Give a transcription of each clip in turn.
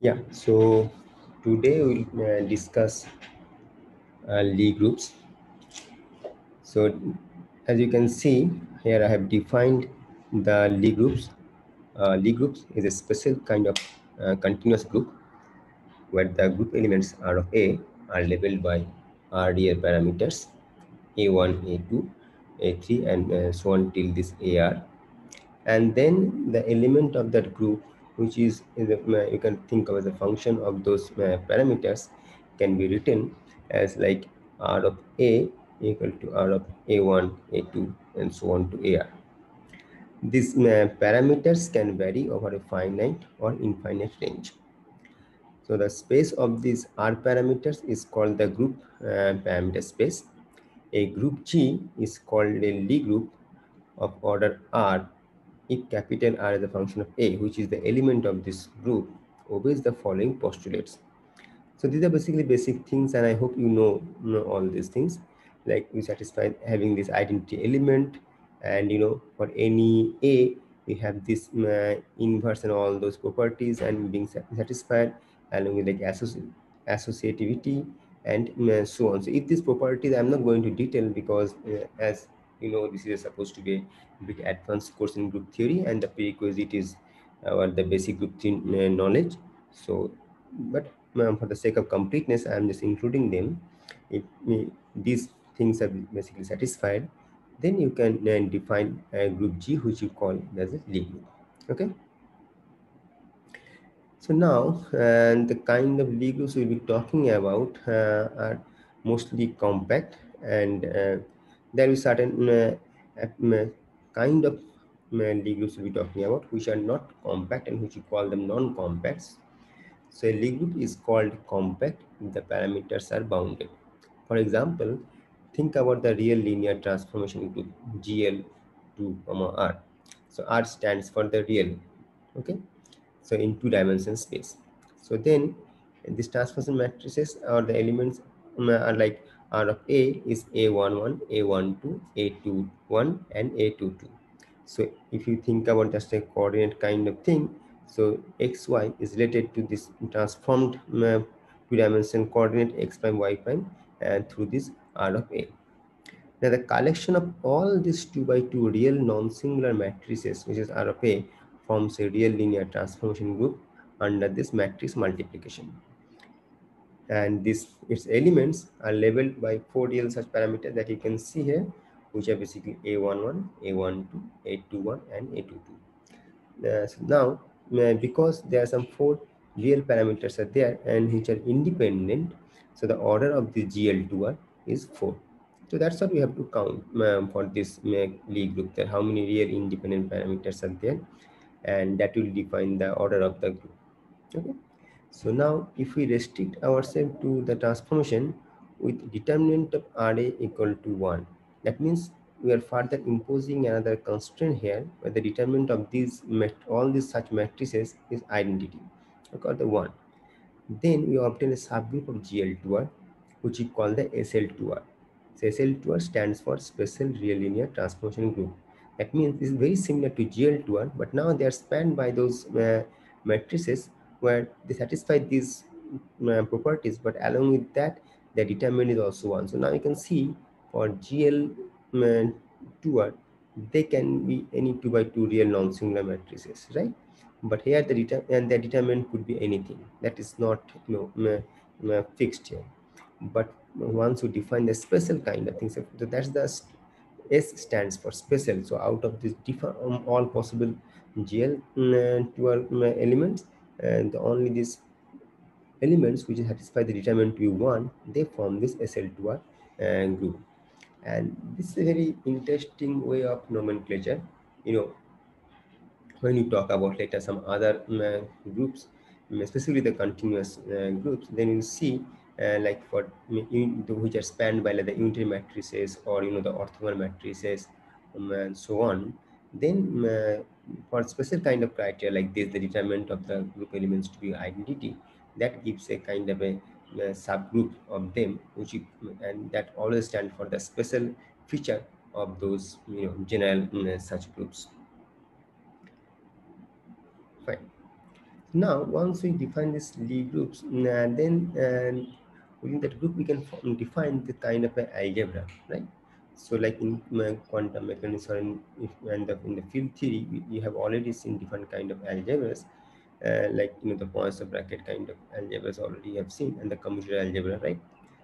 Yeah, so today we'll discuss Lie groups. So as you can see here, I have defined the Lie groups. Lie groups is a special kind of continuous group where the group elements R of A are labeled by R real parameters A1, A2, A3, and so on till this AR. And then the element of that group, which is you can think of as a function of those parameters, can be written as like R of A equal to R of A1, A2, and so on to AR. These parameters can vary over a finite or infinite range. So the space of these R parameters is called the group parameter space. A group G is called a Lie group of order R if capital R is a function of A, which is the element of this group, obeys the following postulates. So these are basically basic things, and I hope you know all these things. Like we satisfy having this identity element, and for any A, we have this inverse and all those properties and being satisfied along with like associativity and so on. So if these properties, I'm not going to detail because as this is supposed to be a bit advanced course in group theory, and the prerequisite is the basic group theory knowledge. So but for the sake of completeness, I am just including them. If these things are basically satisfied, then you can define a group G, which you call as a Lie group. Okay. So now, the kind of Lie groups we'll be talking about are mostly compact, and there is certain kind of Lie groups we'll be talking about, which are not compact and which we call them non-compacts. So a Lie group is called compact if the parameters are bounded. For example, think about the real linear transformation group GL2, R. So R stands for the real, okay? So in two-dimensional space. So then these transformation matrices or the elements are like R of A is A11, A12, A21, and A22. So if you think about just a coordinate kind of thing, so xy is related to this transformed two-dimensional coordinate x prime, y prime, and through this R of A. Now the collection of all these 2 by 2 real non-singular matrices, which is R of A, forms a real linear transformation group under this matrix multiplication. And its elements are labeled by 4 real such parameters that you can see here, which are basically A11, A12, A21, and A22. So now, because there are some 4 real parameters are there and which are independent, so the order of the GL2R is 4. So that's what we have to count for this Lie group, that how many real independent parameters are there, and that will define the order of the group. Okay. So now if we restrict ourselves to the transformation with determinant of RA equal to 1, that means we are further imposing another constraint here where the determinant of these all these such matrices is identity, okay, the 1. Then we obtain a subgroup of GL2R, which we call the SL2R. So SL2R stands for Special Real Linear Transformation Group. That means this is very similar to GL2R, but now they are spanned by those matrices where they satisfy these properties, but along with that, the determinant is also 1. So now you can see for GL2R, they can be any 2 by 2 real non-singular matrices, right? But here the determinant could be anything. That is not fixed here. But once you define the special kind of things, so that's the S stands for special. So out of this all possible GL12 elements, and only these elements which satisfy the determinant we want, they form this SL2R group. And this is a very interesting way of nomenclature. When you talk about later some other groups, especially the continuous groups, then you see like for which are spanned by like the unitary matrices or the orthogonal matrices and so on. Then for special kind of criteria like this, the determinant of the group elements to be identity, that gives a kind of a subgroup of them, which and that always stand for the special feature of those general such groups. Fine. Now, once we define these Lie groups, then within that group we can define the kind of an algebra, right? So, like in quantum mechanics or in the field theory, we have already seen different kind of algebras, like the Poisson bracket kind of algebras already have seen, and the commutator algebra, right?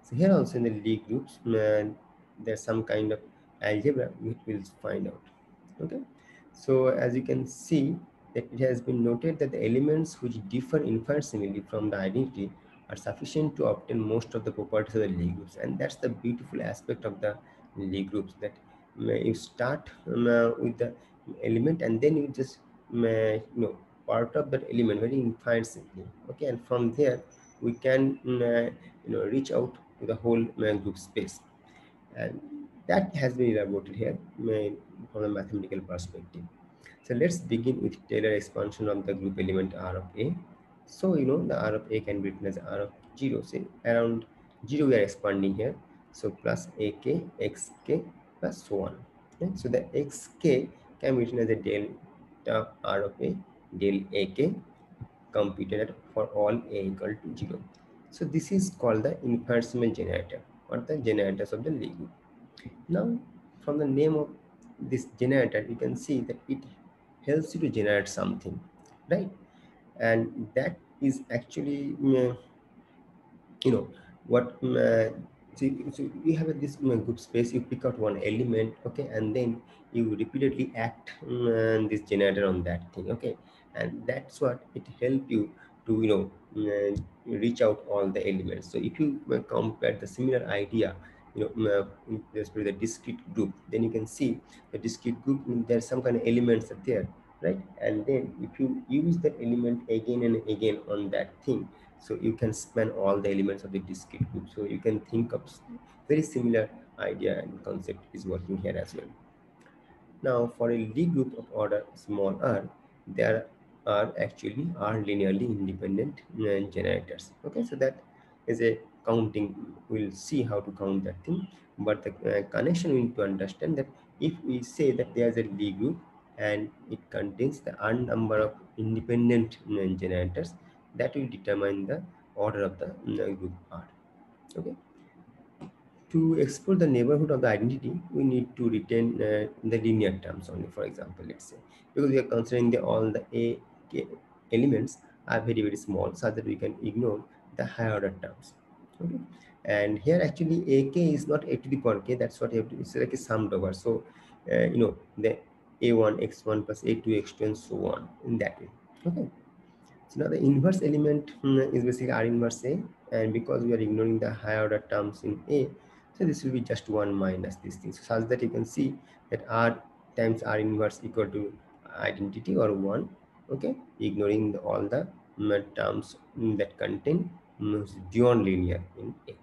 So here also in the Lie groups, there's some kind of algebra which we'll find out. Okay, so as you can see that it has been noted that the elements which differ infinitesimally from the identity are sufficient to obtain most of the properties of the Lie groups, and that's the beautiful aspect of the Lie groups, that you start with the element and then you just part of that element very infinitesimally. Okay, and from there we can reach out to the whole group space, and that has been elaborated here from a mathematical perspective. So let's begin with Taylor expansion of the group element R of A. So the R of A can be written as R of 0. Say around 0 we are expanding here. So plus AK, XK plus so on. Okay? So the XK can be written as a delta R of A, del AK computed for all A equal to 0. So this is called the infinitesimal generator, or the generators of the Lie group. Now, from the name of this generator, you can see that it helps you to generate something, right? And that is actually you know what so you have this group space, you pick out one element, okay, and then you repeatedly act this generator on that thing, okay, and that's what it help you to reach out all the elements. So if you compare the similar idea, in respect to the discrete group, then you can see the discrete group, there's some kind of elements are there, right? And then if you use that element again and again on that thing, so you can span all the elements of the discrete group. So you can think of very similar idea and concept is working here as well. Now, for a Lie group of order small r, there are actually r linearly independent generators. Okay, so that is a counting. We'll see how to count that thing. But the connection we need to understand that if we say that there's a Lie group and it contains the r number of independent generators, that will determine the order of the group R. Okay. To explore the neighborhood of the identity, we need to retain the linear terms only, for example, let's say, because we are considering all the A K elements are very, very small, so that we can ignore the higher order terms. Okay. And here actually AK is not A to the power K, that's what you have to, it's like a summed over. So, the A1, X1 plus A2, X2 and so on in that way. Okay. So now the inverse element is basically R inverse A, and because we are ignoring the higher order terms in A, so this will be just 1 minus this thing. So such that you can see that R times R inverse equal to identity or 1, okay, ignoring all the terms that contain beyond linear in A.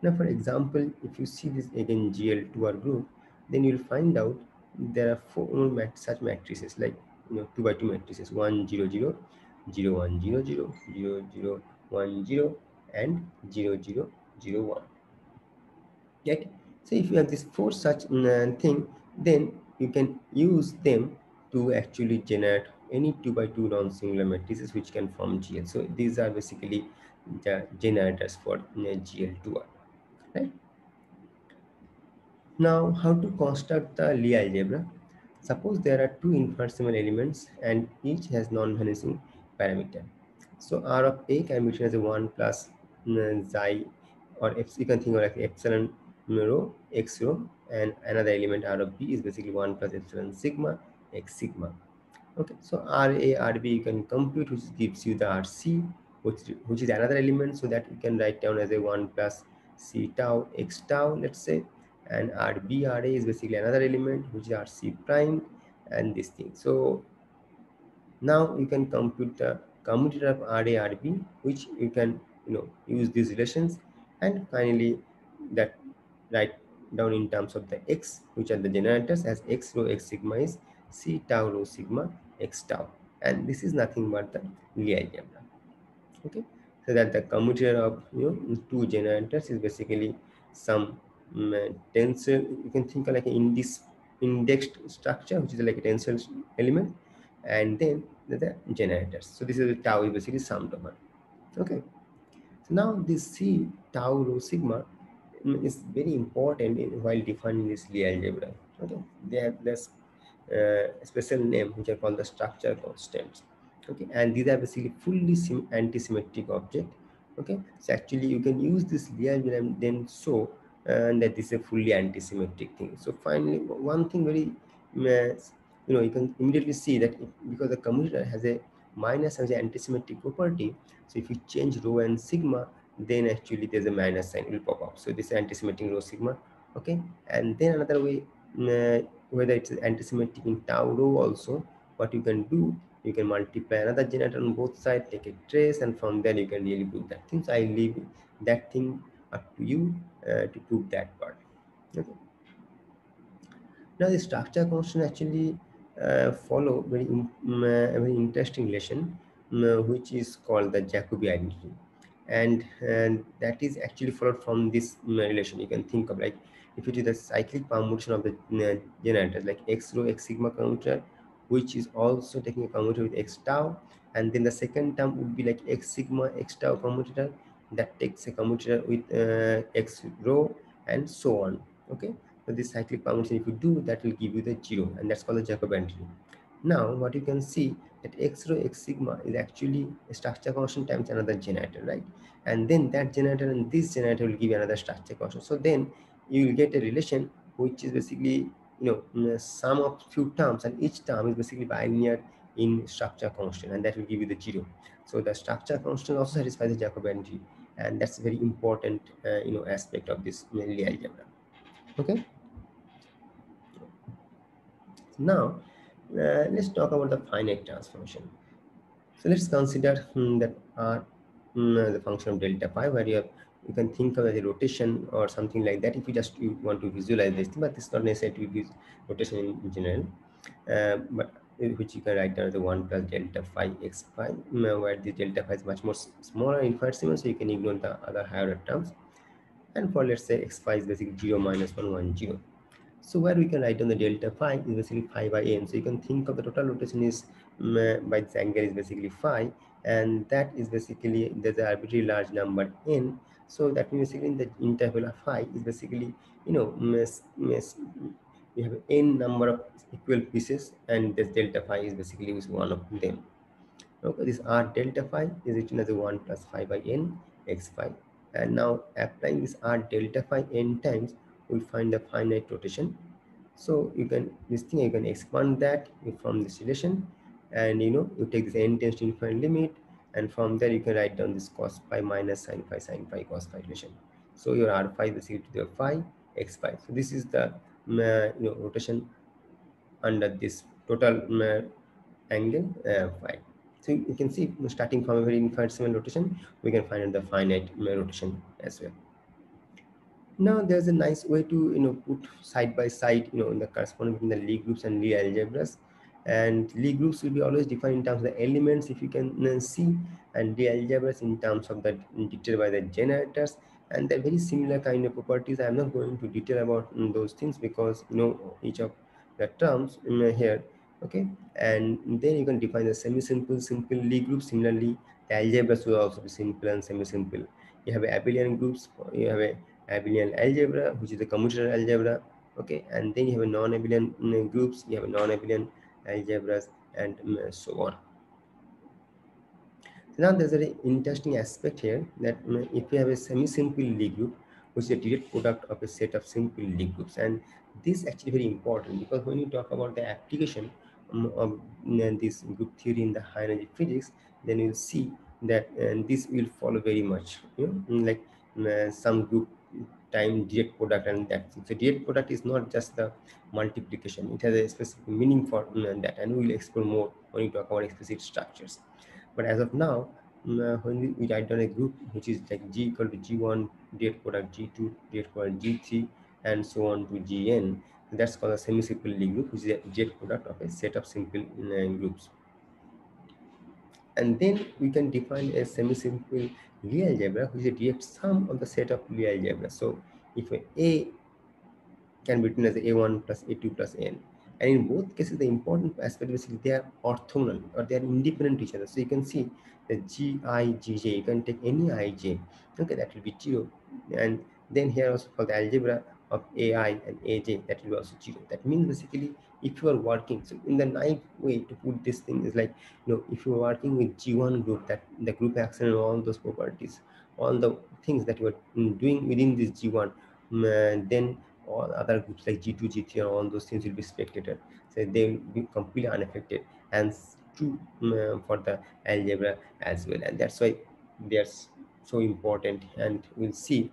Now, for example, if you see this again GL2R group, then you'll find out there are four such matrices, like 2 by 2 matrices, 1 0 0 0 1 0 0 0 0 1 0 and 0 0 0 1. Right? So if you have this four such thing, then you can use them to actually generate any 2 by 2 non-singular matrices which can form GL. So these are basically the generators for GL2R, right? Now, how to construct the Lie algebra? Suppose there are two infinitesimal elements and each has non-vanishing parameter. So R of A can be written as a 1 plus xi, or you can think of like epsilon rho x rho, and another element R of B is basically 1 plus epsilon sigma x sigma. Okay, so RA, RB you can compute, which gives you the RC, which is another element, so that you can write down as a 1 plus C tau x tau, let's say, and RB, RA is basically another element, which is RC prime, and this thing. So now you can compute the commutator of RA, RB, which you can use these relations, and finally that write down in terms of the x, which are the generators, as x rho x sigma is C tau rho sigma x tau, and this is nothing but the Lie algebra. Okay, so that the commutator of two generators is basically some tensor. You can think of like an indexed structure, which is like a tensor element, and then the generators. So this is the tau is basically summed over. Okay. So now this C tau rho sigma is very important while defining this Lie algebra. Okay, they have this special name which are called the structure constants. Okay, and these are basically fully anti-symmetric object. Okay, so actually you can use this Lie algebra and then show that this is a fully anti-symmetric thing. So finally, one thing very you can immediately see that because the commutator has a minus has an anti-symmetric property, so if you change rho and sigma, then actually there's a minus sign will pop up. So this is anti-symmetric rho sigma. Okay, and then another way, whether it's anti-symmetric in tau rho also, what you can do, you can multiply another generator on both sides, take a trace, and from there you can really prove that thing. So I leave that thing up to you to prove that part. Okay. Now the structure constant actually follow a very interesting relation, which is called the Jacobi identity, and that is actually followed from this relation. You can think of like if it is the cyclic permutation of the generators, like x rho x sigma commutator, which is also taking a commutator with x tau, and then the second term would be like x sigma x tau commutator that takes a commutator with x rho and so on. Okay, so this cyclic permutation, if you do, that will give you the 0, and that's called the Jacobi entry. Now, what you can see that x rho x sigma is actually a structure constant times another generator, right? And then that generator and this generator will give you another structure constant. So then you will get a relation which is basically sum of few terms, and each term is basically bilinear in structure constant, and that will give you the 0. So the structure constant also satisfies the Jacobi entry, and that's a very important aspect of this Lie algebra. Okay. Now, let's talk about the finite transformation. So let's consider that R, the function of delta phi, where you can think of as a rotation or something like that if you want to visualize this, but it's not necessary to be rotation in general. But which you can write down as the 1 plus delta phi x phi, where the delta phi is much more smaller in infinitesimal, so you can ignore the other higher terms. And for let's say x phi is basically 0 minus 1 1 0. So where we can write down the delta phi is basically phi by n. So you can think of the total rotation is by this angle is basically phi, and that is basically there's an arbitrary large number n. So that means basically in the interval of phi is basically you have n number of equal pieces, and this delta phi is basically is one of them. Okay, this r delta phi is written as a 1 plus phi by n x phi, and now applying this r delta phi n times, we find the finite rotation. So you can this thing you can expand that from this relation, and you take this n tends to infinite limit, and from there you can write down this cos phi minus sin phi cos phi relation. So your r phi is equal to the phi x phi. So this is the rotation under this total angle phi. So you can see starting from a very infinitesimal rotation, we can find the finite rotation as well. Now there's a nice way to put side by side in the corresponding between the Lie groups and Lie algebras, and Lie groups will be always defined in terms of the elements, if you can see, and Lie algebras in terms of the dictated by the generators, and they're very similar kind of properties. I'm not going to detail about those things because each of the terms here. Okay, and then you can define the semi-simple, simple Lie groups. Similarly, the algebras will also be simple and semi-simple. You have abelian groups, you have a abelian algebra, which is the commutator algebra. Okay, and then you have a non-abelian groups, you have a non-abelian algebras, and so on. So now there's an interesting aspect here that if you have a semi-simple Lie group, which is a direct product of a set of simple Lie groups, and this is actually very important because when you talk about the application of this group theory in the high energy physics, then you'll see that this will follow very much, like some group time direct product, and that so direct product is not just the multiplication; it has a specific meaning for that, and we will explore more when we talk about explicit structures. But as of now, when we write down a group which is like G equal to G1 direct product, G2 direct product, G3, and so on to Gn, that's called a semi-simple Lie group, which is a direct product of a set of simple groups. And then we can define a semi-simple Lie algebra, which is a direct sum of the set of Lie algebra. So if A can be written as A1 plus A2 plus N, And in both cases, the important aspect basically they are orthogonal or they are independent to each other. So you can see the Gij, you can take any ij, okay, that will be 0. And then here also for the algebra of ai and aj, that will be also 0. That means basically if you are working, so in the naive way to put this thing is like, if you are working with G1 group, that the group action and all those properties, all the things that you are doing within this G1, then all other groups like G2, G3, and all those things will be spectator. So they will be completely unaffected. And true for the algebra as well. And that's why they are so important. And we'll see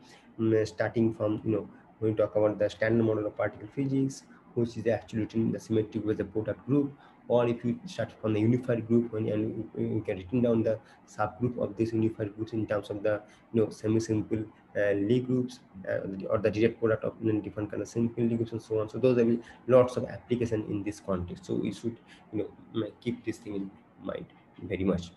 starting from, when we talk about the standard model of particle physics, which is actually written the symmetric with the product group, or if you start from the unified group, and you can written down the subgroup of this unified groups in terms of the semi-simple Lie groups, or the direct product of different kind of simple Lie groups and so on. So those are lots of application in this context. So we should keep this thing in mind very much.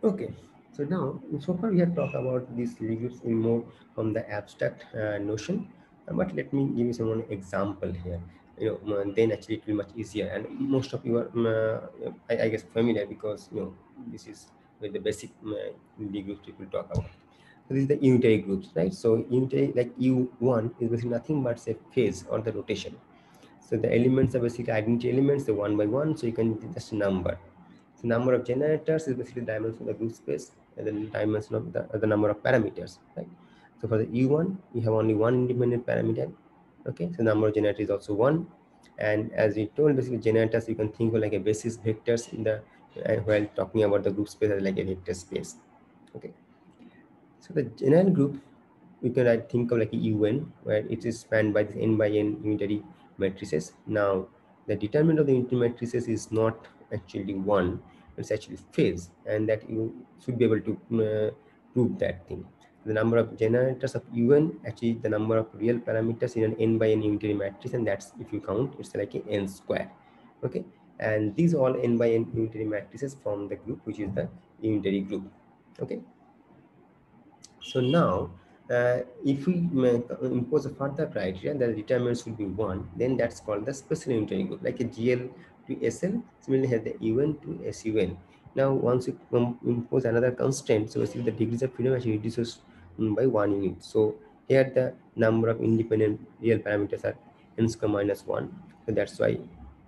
Okay, so now so far we have talked about these leaves in more from the abstract notion, but let me give you some one example here. Then actually it will be much easier, and most of you are, I guess, familiar because this is with the basic Lie groups people talk about. So this is the unitary groups, right? So unitary, like U1 is basically nothing but say phase or the rotation. So the elements are basically identity elements, the one by one. So you can just number. So number of generators is basically dimension of the group space, and then dimension of the number of parameters, right? So for the U1, we have only one independent parameter. Okay, so number of generators is also one. And as we told, basically generators you can think of like a basis vectors in the while talking about the group space as like a vector space. Okay, so the general group we can think of like a UN, where it is spanned by this n by n unitary matrices. Now, the determinant of the unitary matrices is not actually one; it's actually phase, and that you should be able to prove that thing. The number of generators of UN, actually the number of real parameters in an n by n unitary matrix, and that's if you count, it's like a n square. Okay, and these all n by n unitary matrices form the group, which is the unitary group. Okay. So now, if we impose a further criteria that the determinants will be one, then that's called the special unitary group, like a GL to SL, similarly has the UN to SUN. Now, once you impose another constraint, so basically the degrees of freedom actually reduces by 1 unit. So here the number of independent real parameters are n square minus 1. So that's why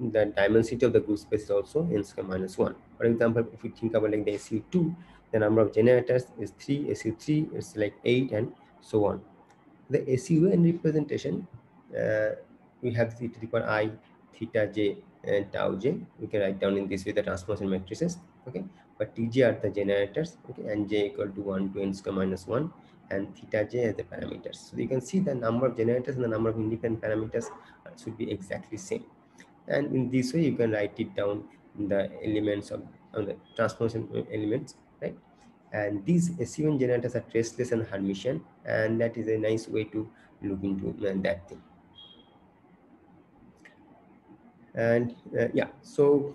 the dimensity of the group space is also n square minus 1. For example, if we think about like the SU2, the number of generators is 3, SU3 is like 8, and so on. The SUN representation, uh, we have e to the power I, theta j, and tau j. We can write down in this with the transformation matrices. Okay, but Tj are the generators. Okay, and j equal to 1 to n square minus 1, and theta j as the parameters. So you can see the number of generators and the number of independent parameters should be exactly same. And in this way, you can write it down in the elements of the transformation elements, right? And these SUN generators are traceless and Hermitian, and that is a nice way to look into that thing. And yeah, so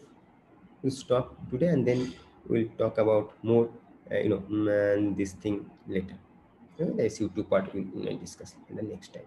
we'll stop today, and then we'll talk about more, this thing later. The SU2 part we'll discuss in the next time.